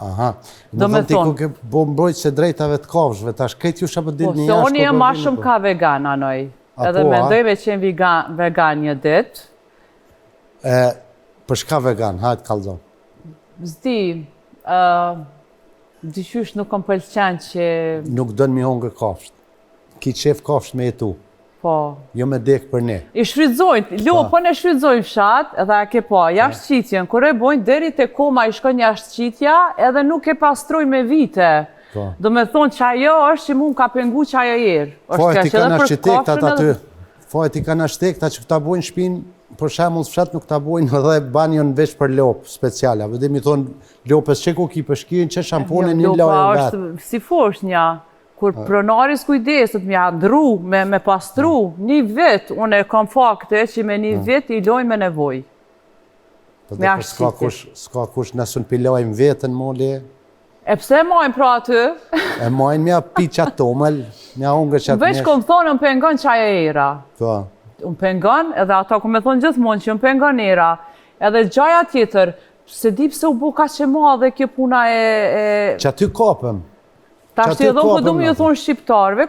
Aha. Do me thonë. Ti ku ke bo mbrojtje drejtave të kafshëve, tash këtë ju shapë dilë një jashtë. Se unë jem ma shumë ka vegan, anoj. Edhe mendoj me qenë vegan një ditë. Për shka vegan, hajtë kalzon? Zdi, dyshysh nuk më pëlqen që... Nuk dënë mi hongër kafshët. Ki qef kafshët me jetu. Po. Jo me dekë për ne. I shfrytëzojnë, po ne shfrytëzojnë fshat, edhe a ke po, jashtë qitjen, kër e bojnë, deri te koma i shkon jashtë qitja, edhe nuk e pastroj me vite. Do me thonë që ajo është që mund ka pengu që ajo jerë. Fajt i kanë architektat aty, fajt i kanë architektat që këta bojnë shpinë, për shemull fshat nuk ta bojnë edhe banjon veç për lopë speciale. Vëdim i thonë lopës që ku ki përshkirin që shampone një lojë vetë. Si fosh një, kur pronaris kujdeset me andru, me pastru, një vit, unë e kam fakte që me një vit i lojnë me nevoj. Me ashtë s'ka kush nësën pilojmë vetën, moli. E pse e majnë pra aty? E majnë mja pi qatë tomel, mja ungër qatë mesh. Veç kom thonë më pengon qaj e era. Unë pengon, edhe ata ku me thonë gjithmonë që unë pengon era. Edhe gjaja tjetër, se di pse u buka që ma dhe kjo puna e... Që aty kapëm. Ta shtë edhe unë përdojmë ju thonë shqiptarve,